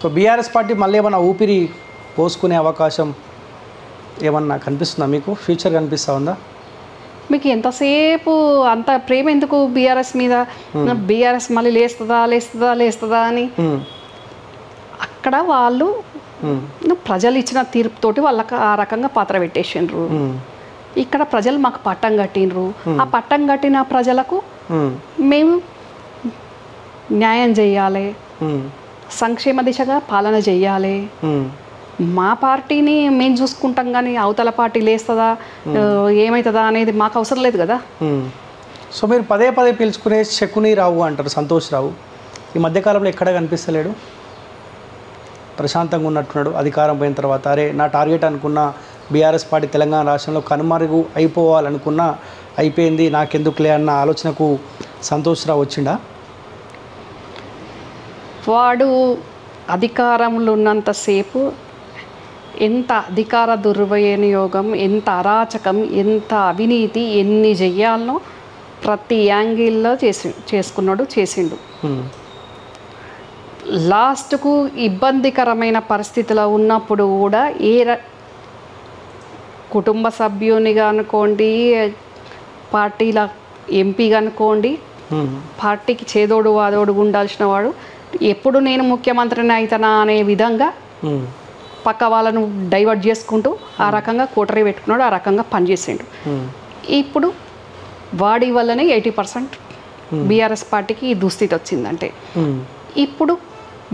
So BRS party మళ్ళీ ఏమన్నా ఊపిరి పోసుకునే అవకాశం ఏమన్నా కనిపిస్తుందా మీకు? ఫ్యూచర్ కనిపిస్తూ ఉందా? మీకు ఎంతసేపు అంత ప్రేమ ఎందుకు బీఆర్ఎస్ మీద? బీఆర్ఎస్ మళ్ళీ లేస్తుందా అని అక్కడ వాళ్ళు ప్రజలు ఇచ్చిన తీర్పుతోటి వాళ్ళకి ఆ రకంగా పాత్ర పెట్టేసిండ్రు. ఇక్కడ ప్రజలు మాకు పట్టం కట్టిండ్రు. ఆ పట్టం కట్టిన ప్రజలకు మేము న్యాయం చేయాలి, సంక్షేమ దిశగా పాలన చేయాలి. మా పార్టీని మేము చూసుకుంటాం కానీ అవతల పార్టీ లేస్తుందా ఏమవుతుందా అనేది మాకు అవసరం లేదు కదా. సో మీరు పదే పిలుచుకునే శకుని రావు అంటారు సంతోష్ రావు, ఈ మధ్యకాలంలో ఎక్కడ కనిపిస్తలేడు? ప్రశాంతంగా ఉన్నట్టున్నాడు. అధికారం పోయిన తర్వాత అరే నా టార్గెట్ అనుకున్న బీఆర్ఎస్ పార్టీ తెలంగాణ రాష్ట్రంలో కనుమరుగు అయిపోవాలనుకున్నా అయిపోయింది, నాకెందుకులే అన్న ఆలోచనకు సంతోష్ రావు వచ్చిండా? వాడు అధికారంలో ఉన్నంతసేపు ఎంత అధికార దుర్వినియోగం, ఎంత అరాచకం, ఎంత అవినీతి ఎన్ని చెయ్యాలనో ప్రతి యాంగిల్లో చేసిండు. లాస్ట్కు ఇబ్బందికరమైన పరిస్థితిలో ఉన్నప్పుడు కూడా కుటుంబ సభ్యునిగా అనుకోండి, పార్టీల ఎంపీగా అనుకోండి, పార్టీకి చేదోడు వాదోడు ఉండాల్సిన వాడు ఎప్పుడు నేను ముఖ్యమంత్రిని అవుతానా అనే విధంగా పక్క వాళ్ళను డైవర్ట్ చేసుకుంటూ ఆ రకంగా కోటరీ పెట్టుకున్నాడు, ఆ రకంగా పనిచేసిండు. ఇప్పుడు వాడి వల్లనే 80% బీఆర్ఎస్ పార్టీకి ఈ దుస్థితి వచ్చిందంటే ఇప్పుడు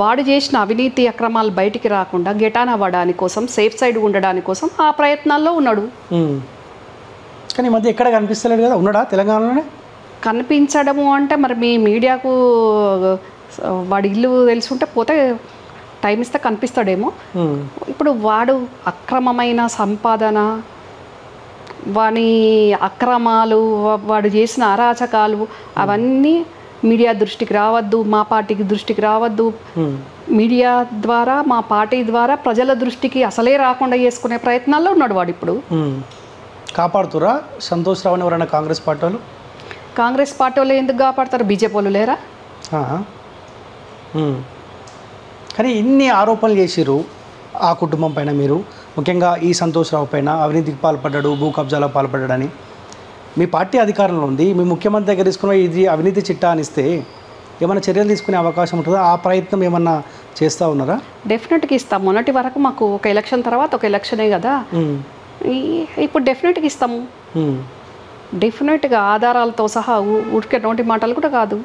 వాడు చేసిన అవినీతి అక్రమాలు బయటికి రాకుండా గెటాన్ అవ్వడాని కోసం, సేఫ్ సైడ్ ఉండడాని కోసం ఆ ప్రయత్నాల్లో ఉన్నాడు. కానీ ఈ మధ్య ఎక్కడ కనిపిస్తలేడు కదా, ఉన్నాడా తెలంగాణలోనే? కనిపించడము అంటే మరి మీ మీడియాకు వాడి ఇల్లు తెలుసుంటే పోతే టైం ఇస్తే కనిపిస్తాడేమో. ఇప్పుడు వాడు అక్రమమైన సంపాదన, వాని అక్రమాలు, వాడు చేసిన అరాచకాలు అవన్నీ మీడియా దృష్టికి రావద్దు, మా పార్టీకి దృష్టికి రావద్దు. మీడియా ద్వారా మా పార్టీ ద్వారా ప్రజల దృష్టికి అసలే రాకుండా చేసుకునే ప్రయత్నాల్లో ఉన్నాడు వాడు. ఇప్పుడు కాపాడుతురా సంతోష్ రావుని ఎవరైనా కాంగ్రెస్ పార్టీ వాళ్ళు? కాంగ్రెస్ పార్టీ వాళ్ళు ఎందుకు కాపాడతారు? బీజేపీ వాళ్ళు లేరా? కానీ ఇన్ని ఆరోపణలు చేసిరు ఆ కుటుంబం పైన, మీరు ముఖ్యంగా ఈ సంతోష్ రావు పైన అవినీతికి పాల్పడ్డాడు, భూ కబ్జాలకు పాల్పడ్డాడని. మీ పార్టీ అధికారంలో ఉంది, మీ ముఖ్యమంత్రి దగ్గర తీసుకున్న ఇది అవినీతి చిట్టా అనిస్తే ఏమైనా చర్యలు తీసుకునే అవకాశం ఉంటుందా? ఆ ప్రయత్నం ఏమన్నా చేస్తూ ఉన్నారా? డెఫినెట్గా ఇస్తాం. మొన్నటి వరకు మాకు ఒక ఎలక్షన్ తర్వాత ఒక ఎలక్షనే కదా, ఇప్పుడు డెఫినెట్గా ఇస్తాము. డెఫినెట్గా ఆధారాలతో సహా, ఊరికే నోటి మాటలు కూడా కాదు.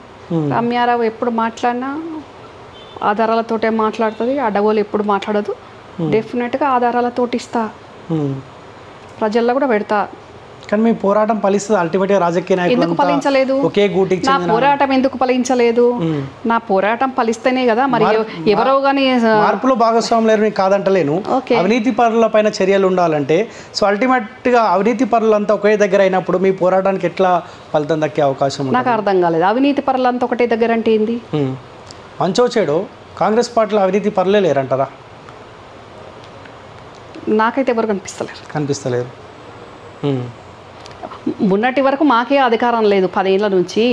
రమ్యారావు ఎప్పుడు మాట్లాడినా ఆధారాలతోటే మాట్లాడుతుంది, అడ్డగోలు ఎప్పుడు మాట్లాడదు. డెఫినెట్గా ఆధారాలతోటి ఇస్తా, ప్రజల్లో కూడా పెడతా. కానీ మీ పోరాటం ఫలిస్తుంది అల్టిమేట్గా? రాజకీయ నాయకులు ఎందుకు ఫలించలేదు? ఒకే గూటికి నా పోరాటం ఎందుకు ఫలించలేదు? నా పోరాటం ఫలిస్తేనే కదా. మరి ఎవరో కానీ మార్పులో భాగస్వాములు లేరు కాదంటలేను. అవినీతి పరుల పైన చర్యలు ఉండాలంటే సో అల్టిమేట్గా అవినీతి పరులంతా ఒకే దగ్గర అయినప్పుడు మీ పోరాటానికి ఎట్లా ఫలితం దక్కే అవకాశం? నాకు అర్థం కాలేదు. అవినీతి పరులంతా ఒకటే దగ్గర అంటే ఏంది? మంచో చెడో కాంగ్రెస్ పార్టీలో అవినీతి పరులే లేరంటారా? నాకైతే ఎవరు కనిపిస్తలేరు. మొన్నటి వరకు మాకే అధికారం లేదు 10 ఏళ్ల నుంచి.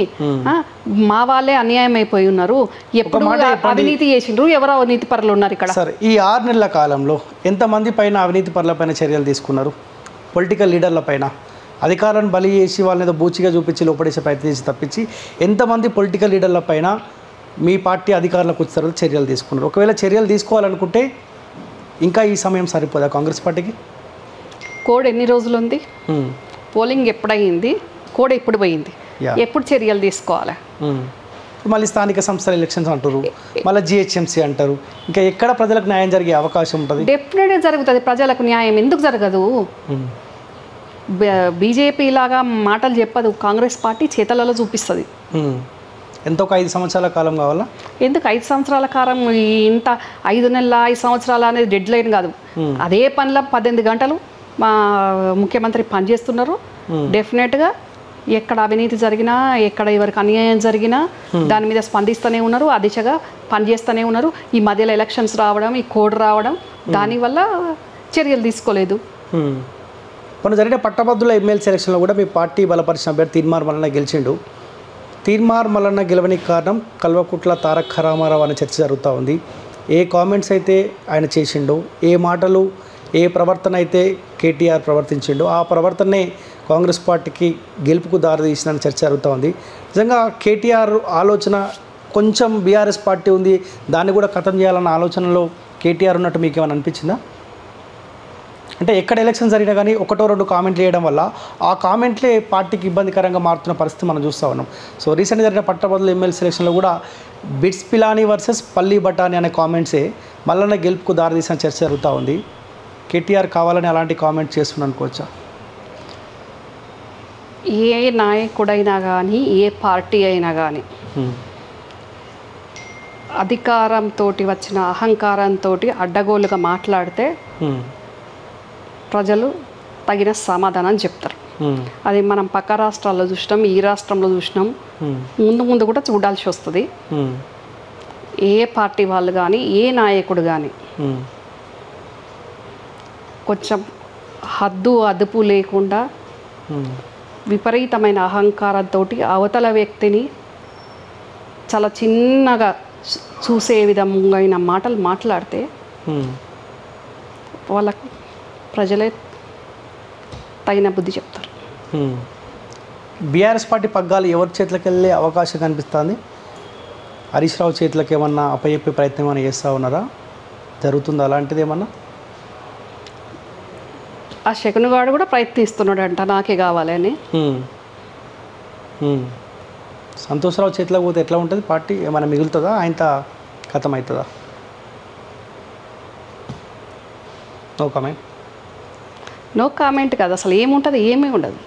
మా వాళ్ళే అన్యాయం అయిపోయి ఉన్నారు. ఎప్పుడు అవినీతి చేసిండ్రు, ఎవరు అవినీతి పరులు ఉన్నారు ఇక్కడ? సరే, ఈ 6 నెలల కాలంలో ఎంతమంది పైన అవినీతి పరుల పైన చర్యలు తీసుకున్నారు? పొలిటికల్ లీడర్ల పైన అధికారాన్ని బలి చేసి వాళ్ళని ఏదో బూచిగా చూపించి లోపడేసే ప్రయత్నం చేసి తప్పించి ఎంతమంది పొలిటికల్ లీడర్ల పైన మీ పార్టీ అధికారులకు వచ్చిన తర్వాత చర్యలు తీసుకున్నారు? ఒకవేళ చర్యలు తీసుకోవాలనుకుంటే ఇంకా ఈ సమయం సరిపోదా కాంగ్రెస్ పార్టీకి? కోడ్ ఎన్ని రోజులు ఉంది? పోలింగ్ ఎప్పుడయింది? కోడ్ ఎప్పుడు పోయింది? ఎప్పుడు చర్యలు తీసుకోవాలి? మళ్ళీ స్థానిక సంస్థల ఎలక్షన్స్ అంటారు, మళ్ళీ జిహెచ్ఎంసీ అంటారు. ఇంకా ఎక్కడ ప్రజలకు న్యాయం జరిగే అవకాశం ఉంటుంది? డెఫినెట్గా జరుగుతుంది. ప్రజలకు న్యాయం ఎందుకు జరగదు? బీజేపీ లాగా మాటలు చెప్పదు, కాంగ్రెస్ పార్టీ చేతలలో చూపిస్తుంది. ఎంత ఒక 5 సంవత్సరాల కాలం కావాలా? ఎందుకు 5 సంవత్సరాల కాలం? ఇంత 5 నెలల 5 సంవత్సరాలు అనేది డెడ్ లైన్ కాదు. అదే పనిలో 18 గంటలు మా ముఖ్యమంత్రి పనిచేస్తున్నారు. డెఫినెట్గా ఎక్కడ అవినీతి జరిగినా, ఎక్కడ ఎవరికి అన్యాయం జరిగినా దాని మీద స్పందిస్తూనే ఉన్నారు, ఆ దిశగా పనిచేస్తూనే ఉన్నారు. ఈ మధ్యలో ఎలక్షన్స్ రావడం, ఈ కోడ్ రావడం, దానివల్ల చర్యలు తీసుకోలేదు. మొన్న జరిగిన పట్టభద్రుల ఎమ్మెల్సీ ఎలక్షన్లో కూడా మీ పార్టీ బలపరిచిన అభ్యర్థి తీన్మార్ మల్లన్న గెలిచిండు. తీన్మార్ మల్లన్న గెలవనికి కారణం కల్వకుట్ల తారక రామారావు అనే చర్చ జరుగుతూ ఉంది. ఏ కామెంట్స్ అయితే ఆయన చేసిండో, ఏ మాటలు, ఏ ప్రవర్తన అయితే కేటీఆర్ ప్రవర్తించిండో ఆ ప్రవర్తనే కాంగ్రెస్ పార్టీకి గెలుపుకు దారితీసిందని చర్చ జరుగుతూ ఉంది. నిజంగా కేటీఆర్ ఆలోచన కొంచెం బీఆర్ఎస్ పార్టీ ఉంది, దాన్ని కూడా ఖతం చేయాలన్న ఆలోచనలో కేటీఆర్ ఉన్నట్టు మీకు ఏమైనా అనిపించిందా? అంటే ఎక్కడ ఎలక్షన్ జరిగినా కానీ ఒకటో రెండు కామెంట్లు చేయడం వల్ల ఆ కామెంట్లే పార్టీకి ఇబ్బందికరంగా మారుతున్న పరిస్థితి మనం చూస్తూ ఉన్నాం. సో రీసెంట్గా జరిగిన పట్టభద్రుల ఎమ్మెల్యే సెలక్షన్లో కూడా బిట్స్ పిలానీ వర్సెస్ పల్లీ బఠానీ అనే కామెంట్సే మల్లన్న గెలుపుకు దారితీసిన చర్చ జరుగుతూ ఉంది. కేటీఆర్ కావాలని అలాంటి కామెంట్ చేస్తున్నా అనుకోవచ్చా? ఏ నాయకుడైనా కానీ, ఏ పార్టీ అయినా కానీ అధికారంతో వచ్చిన అహంకారంతో అడ్డగోలుగా మాట్లాడితే ప్రజలు తగిన సమాధానం చెప్తారు. అది మనం పక్క రాష్ట్రాల్లో చూసినాం, ఈ రాష్ట్రంలో చూసినాం, ముందు ముందు కూడా చూడాల్సి వస్తుంది. ఏ పార్టీ వాళ్ళు కానీ, ఏ నాయకుడు కానీ కొంచెం హద్దు అదుపు లేకుండా విపరీతమైన అహంకారంతో అవతల వ్యక్తిని చాలా చిన్నగా చూసే విధమైన మాటలు మాట్లాడితే వాళ్ళకు ప్రజలే తగిన బుద్ధి చెప్తారు. బీఆర్ఎస్ పార్టీ పగ్గాలు ఎవరి చేతులకు వెళ్ళే అవకాశం కనిపిస్తుంది? హరీష్ రావు చేతులకు ఏమన్నా అప్పచెప్పే ప్రయత్నం ఏమైనా చేస్తూ ఉన్నారా? జరుగుతుందా అలాంటిది ఏమన్నా? ఆ శకునుగాడు కూడా ప్రయత్నిస్తున్నాడంట నాకే కావాలని. సంతోషరావు చేతిలోకి పోతే ఎట్లా ఉంటుంది పార్టీ? ఏమైనా మిగులుతుందా? ఆయనతో ఖతం అవుతుందా? No comment. నో కామెంట్ కాదు, అసలు ఏముంటుంది, ఏమీ ఉండదు.